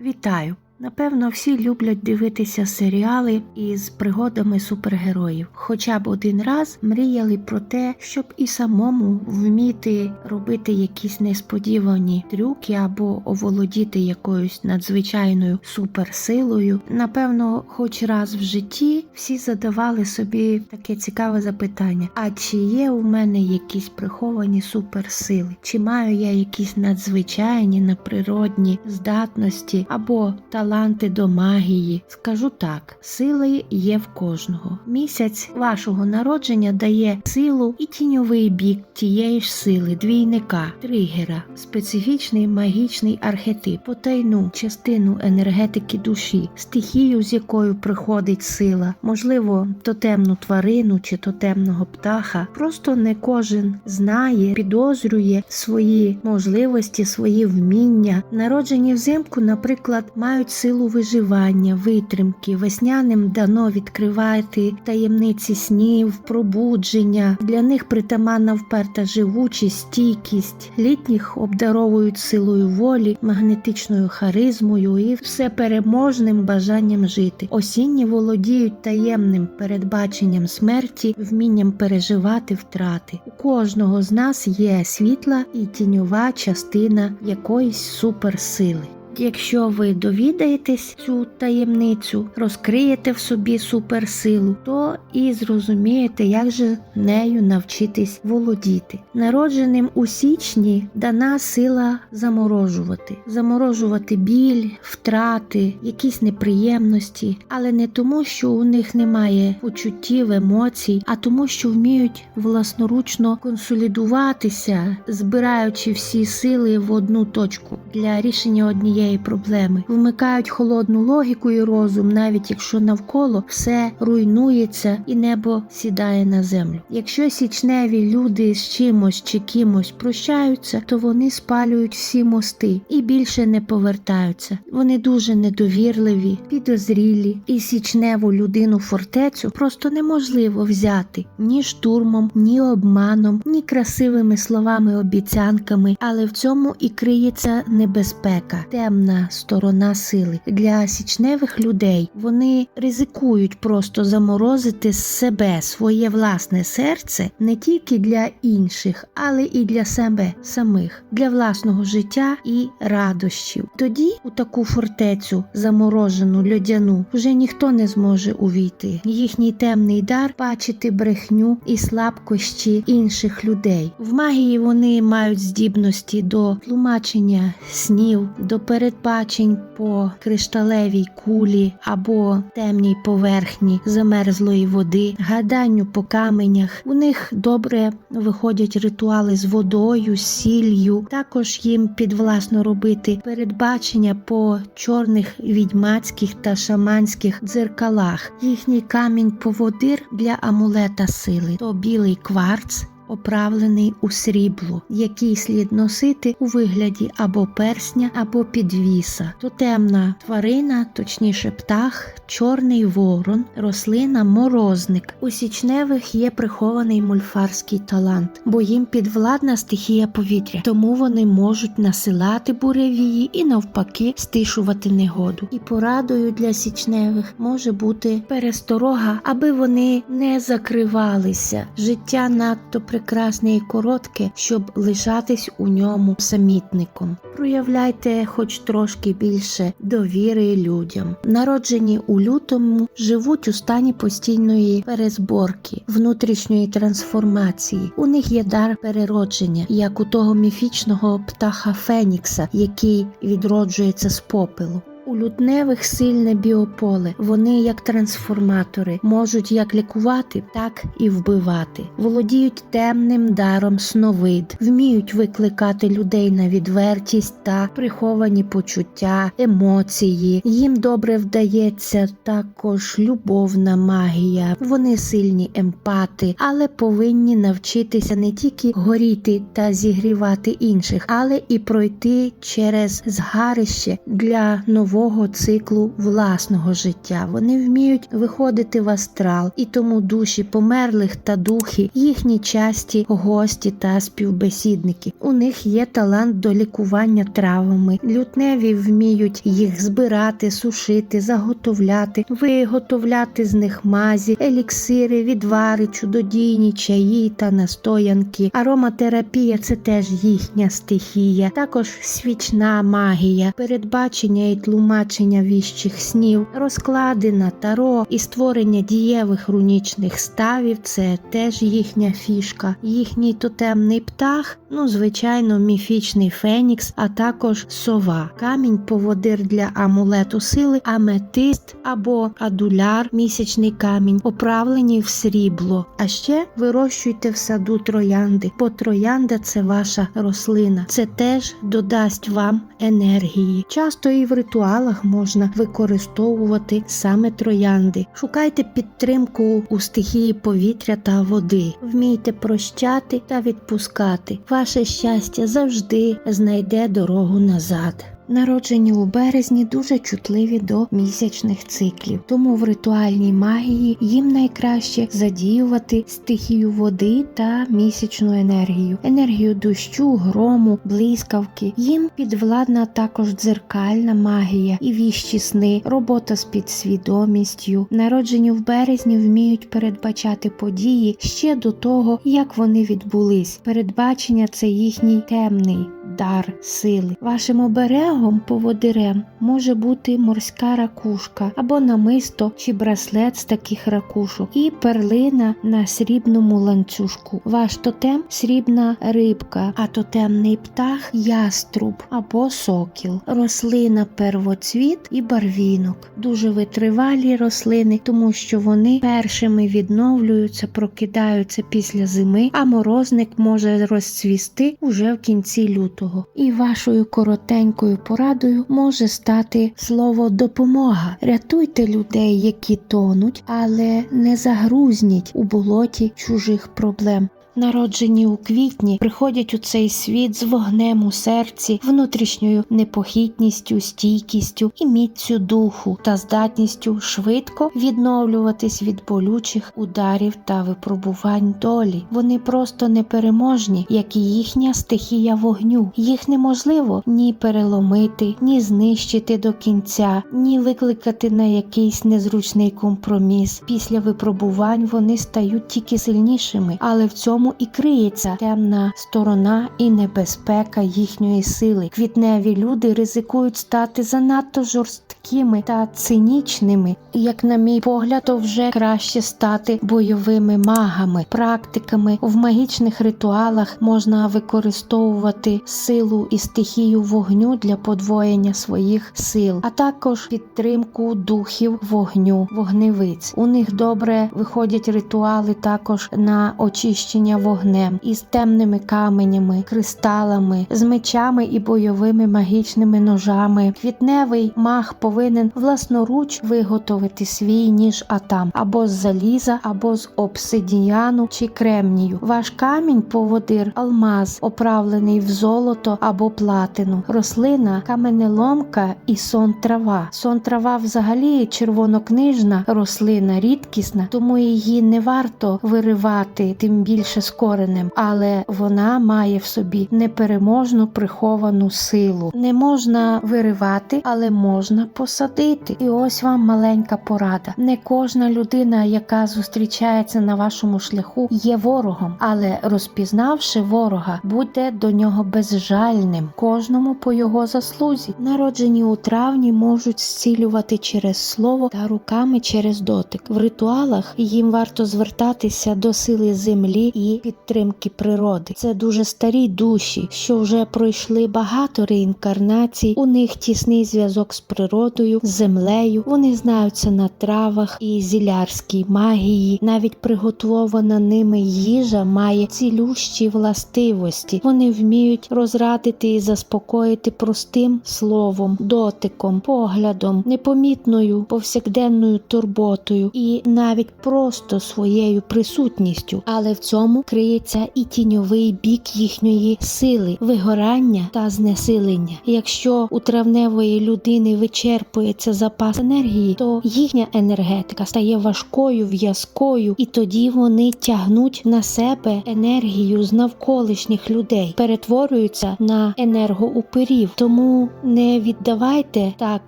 Вітаю! Напевно, всі люблять дивитися серіали із пригодами супергероїв. Хоча б один раз мріяли про те, щоб і самому вміти робити якісь несподівані трюки або оволодіти якоюсь надзвичайною суперсилою. Напевно, хоч раз в житті всі задавали собі таке цікаве запитання: а чи є у мене якісь приховані суперсили? Чи маю я якісь надзвичайні надприродні здатності або таланти до магії? Скажу так, сили є в кожного. Місяць вашого народження дає силу і тіньовий бік тієї ж сили, двійника, тригера, специфічний магічний архетип, потайну частину енергетики душі, стихію, з якою приходить сила, можливо, тотемну тварину чи тотемного птаха. Просто не кожен знає, підозрює свої можливості, свої вміння. Народжені взимку, наприклад, мають силу виживання, витримки. Весняним дано відкривати таємниці снів, пробудження. Для них притаманна вперта живучість, стійкість. Літніх обдаровують силою волі, магнетичною харизмою і всепереможним бажанням жити. Осінні володіють таємним передбаченням смерті, вмінням переживати втрати. У кожного з нас є світла і тіньова частина якоїсь суперсили. Якщо ви довідаєтесь цю таємницю, розкриєте в собі суперсилу, то і зрозумієте, як же нею навчитись володіти. Народженим у січні дана сила заморожувати. Заморожувати біль, втрати, якісь неприємності, але не тому, що у них немає почуттів, емоцій, а тому, що вміють власноручно консолідуватися, збираючи всі сили в одну точку для рішення однієї проблеми. Вмикають холодну логіку і розум, навіть якщо навколо все руйнується і небо сідає на землю. Якщо січневі люди з чимось чи кимось прощаються, то вони спалюють всі мости і більше не повертаються. Вони дуже недовірливі, підозрілі, і січневу людину-фортецю просто неможливо взяти ні штурмом, ні обманом, ні красивими словами-обіцянками, але в цьому і криється небезпека, темна сторона сили. Для січневих людей вони ризикують просто заморозити себе, своє власне серце, не тільки для інших, але і для себе самих, для власного життя і радощів. Тоді у таку фортецю, заморожену, льодяну, вже ніхто не зможе увійти. Їхній темний дар – бачити брехню і слабкощі інших людей. В магії вони мають здібності до тлумачення снів, до передбачень по кришталевій кулі або темній поверхні замерзлої води, гаданню по каменях. У них добре виходять ритуали з водою, з сіллю. Також їм підвласно робити передбачення по чорних відьмацьких та шаманських дзеркалах. Їхній камінь-поводир для амулета сили – то білий кварц, оправлений у срібло, який слід носити у вигляді або персня, або підвіса. Тотемна тварина, точніше птах, чорний ворон, рослина морозник. У січневих є прихований мольфарський талант, бо їм підвладна стихія повітря, тому вони можуть насилати буревії і навпаки стишувати негоду. І порадою для січневих може бути пересторога, аби вони не закривалися. Життя надто прекрасне і коротке, щоб лишатись у ньому самітником. Проявляйте хоч трошки більше довіри людям. Народжені у лютому живуть у стані постійної перезборки, внутрішньої трансформації. У них є дар переродження, як у того міфічного птаха Фенікса, який відроджується з попелу. У лютневих сильне біополе. Вони, як трансформатори, можуть як лікувати, так і вбивати. Володіють темним даром сновид, вміють викликати людей на відвертість та приховані почуття, емоції. Їм добре вдається також любовна магія. Вони сильні емпати, але повинні навчитися не тільки горіти та зігрівати інших, але і пройти через згарище для нового нового циклу власного життя. Вони вміють виходити в астрал, і тому душі померлих та духи – їхні часті гості та співбесідники. У них є талант до лікування травами. Лютневі вміють їх збирати, сушити, заготовляти, виготовляти з них мазі, еліксири, відвари, чудодійні чаї та настоянки. Ароматерапія – це теж їхня стихія. Також свічна магія, передбачення і тлумачення віщих снів, розклади на таро і створення дієвих рунічних ставів – це теж їхня фішка. Їхній тотемний птах, звичайно, міфічний фенікс, а також сова. Камінь-поводир для амулету сили – аметист або адуляр, місячний камінь, оправлені в срібло. А ще вирощуйте в саду троянди, бо троянда – це ваша рослина. Це теж додасть вам енергії. Часто і в ритуалах можна використовувати саме троянди. Шукайте підтримку у стихії повітря та води. Вмійте прощати та відпускати. Ваше щастя завжди знайде дорогу назад. Народжені у березні дуже чутливі до місячних циклів, тому в ритуальній магії їм найкраще задіювати стихію води та місячну енергію, енергію дощу, грому, блискавки. Їм підвладна також дзеркальна магія і віщі сни, робота з підсвідомістю. Народжені в березні вміють передбачати події ще до того, як вони відбулись. Передбачення – це їхній темний дар сили. Вашим оберегом, поводирем, може бути морська ракушка або намисто чи браслет з таких ракушок і перлина на срібному ланцюжку. Ваш тотем – срібна рибка, а тотемний птах – яструб або сокіл. Рослина – первоцвіт і барвінок. Дуже витривалі рослини, тому що вони першими відновлюються, прокидаються після зими, а морозник може розцвісти уже в кінці лютого. І вашою коротенькою порадою може стати слово «допомога». Рятуйте людей, які тонуть, але не загрузніть у болоті чужих проблем. Народжені у квітні приходять у цей світ з вогнем у серці, внутрішньою непохитністю, стійкістю і міццю духу та здатністю швидко відновлюватись від болючих ударів та випробувань долі. Вони просто непереможні, як і їхня стихія вогню. Їх неможливо ні переломити, ні знищити до кінця, ні викликати на якийсь незручний компроміс. Після випробувань вони стають тільки сильнішими, але в цьому і криється темна сторона і небезпека їхньої сили. Квітневі люди ризикують стати занадто жорсткими та цинічними. Як на мій погляд, то вже краще стати бойовими магами, практиками. В магічних ритуалах можна використовувати силу і стихію вогню для подвоєння своїх сил, а також підтримку духів вогню, вогневиць. У них добре виходять ритуали також на очищення вогнем із темними каменями, кристалами, з мечами і бойовими магічними ножами. Квітневий маг повинен власноруч виготовити свій ніж атам або з заліза, або з обсидіану чи кремнію. Ваш камінь-поводир – алмаз, оправлений в золото або платину. Рослина – каменеломка і сон-трава. Сон-трава взагалі червонокнижна рослина, рідкісна, тому її не варто виривати, тим більше з коренем, але вона має в собі непереможну приховану силу. Не можна виривати, але можна посадити. І ось вам маленька порада. Не кожна людина, яка зустрічається на вашому шляху, є ворогом, але розпізнавши ворога, буде до нього безжальним, кожному по його заслузі. Народжені у травні можуть зцілювати через слово та руками через дотик. В ритуалах їм варто звертатися до сили землі і підтримки природи. Це дуже старі душі, що вже пройшли багато реінкарнацій, у них тісний зв'язок з природою, з землею, вони знаються на травах і зілярській магії, навіть приготована ними їжа має цілющі властивості. Вони вміють розрадити і заспокоїти простим словом, дотиком, поглядом, непомітною повсякденною турботою і навіть просто своєю присутністю. Але в цьому цьому криється і тіньовий бік їхньої сили, вигорання та знесилення. Якщо у травневої людини вичерпується запас енергії, то їхня енергетика стає важкою, в'язкою, і тоді вони тягнуть на себе енергію з навколишніх людей, перетворюються на енергоупирів. Тому не віддавайте так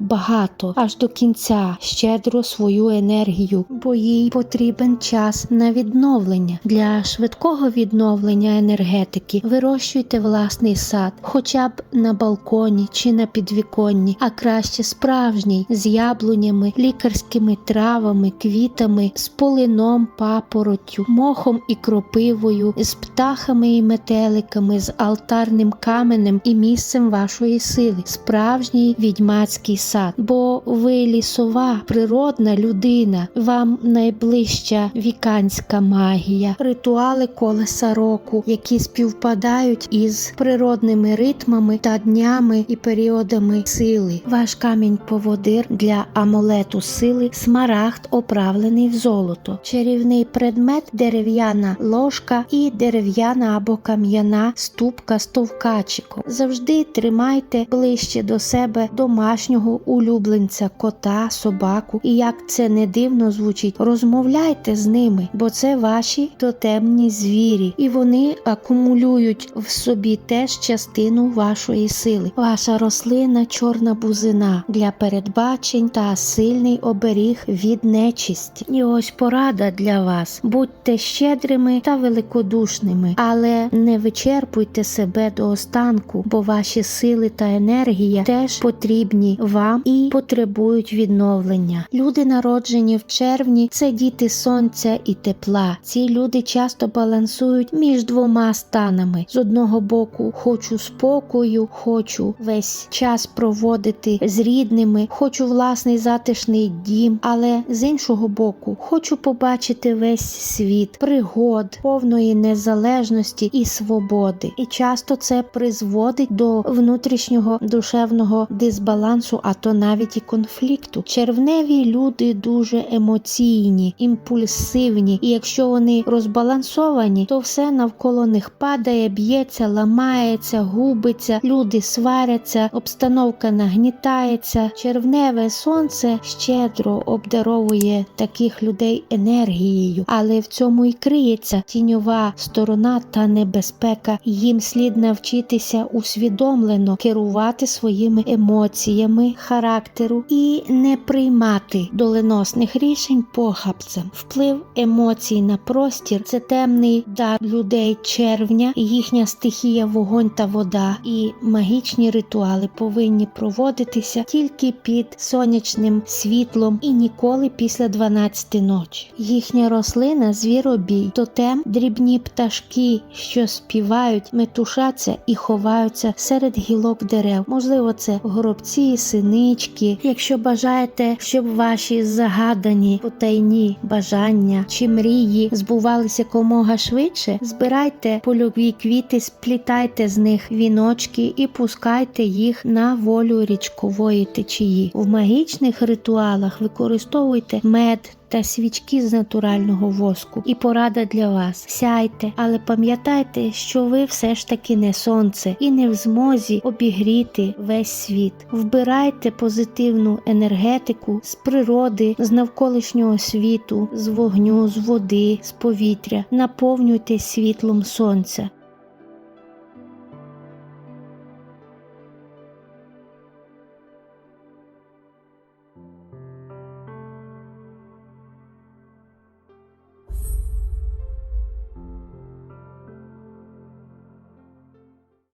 багато аж до кінця щедро свою енергію, бо їй потрібен час на відновлення. Для швидкого відновлення енергетики вирощуйте власний сад, хоча б на балконі чи на підвіконні, а краще справжній, з яблунями, лікарськими травами, квітами, з полином, папороттю, мохом і кропивою, з птахами і метеликами, з алтарним каменем і місцем вашої сили. Справжній відьмацький сад. Бо ви лісова, природна людина, вам найближча віканська магія, ритуали колеса року, які співпадають із природними ритмами та днями і періодами сили. Ваш камінь-поводир для амулету сили – смарагд, оправлений в золото. Чарівний предмет – дерев'яна ложка і дерев'яна або кам'яна ступка з товкачиком. Завжди тримайте ближче до себе домашнього улюбленця, кота, собаку. І як це не дивно звучить, розмовляйте з ними, бо це ваші тотемні звірі. І вони акумулюють в собі теж частину вашої сили. Ваша рослина – чорна бузина для передбачень та сильний оберіг від нечисті. І ось порада для вас. Будьте щедрими та великодушними, але не вичерпуйте себе до останку, бо ваші сили та енергія теж потрібні вам і потребують відновлення. Люди, народжені в червні, це діти сонця і тепла. Ці люди часто балансують між двома станами. З одного боку, хочу спокою, хочу весь час проводити з рідними, хочу власний затишний дім, але з іншого боку, хочу побачити весь світ, пригод, повної незалежності і свободи. І часто це призводить до внутрішнього душевного дисбалансу, а то навіть і конфлікту. Червневі люди дуже емоційні, імпульсивні, і якщо вони розбалансовані, то все навколо них падає, б'ється, ламається, губиться, люди сваряться, обстановка нагнітається. Червневе сонце щедро обдаровує таких людей енергією, але в цьому і криється тіньова сторона та небезпека. Їм слід навчитися усвідомлено керувати своїми емоціями, характеру і не приймати доленосних рішень похапцем. Вплив емоцій на простір – це темний дар людей червня, їхня стихія вогонь та вода, і магічні ритуали повинні проводитися тільки під сонячним світлом і ніколи після 12 ночі. Їхня рослина – звіробій, тотем – дрібні пташки, що співають, метушаться і ховаються серед гілок дерев. Можливо, це горобці, синички. Якщо бажаєте, щоб ваші загадані потайні бажання чи мрії збувалися якомога швидше, збирайте польові квіти, сплітайте з них віночки і пускайте їх на волю річкової течії. В магічних ритуалах використовуйте мед та свічки з натурального воску. І порада для вас. Сяйте, але пам'ятайте, що ви все ж таки не сонце і не в змозі обігріти весь світ. Вбирайте позитивну енергетику з природи, з навколишнього світу, з вогню, з води, з повітря. Наповнюйте світлом сонця.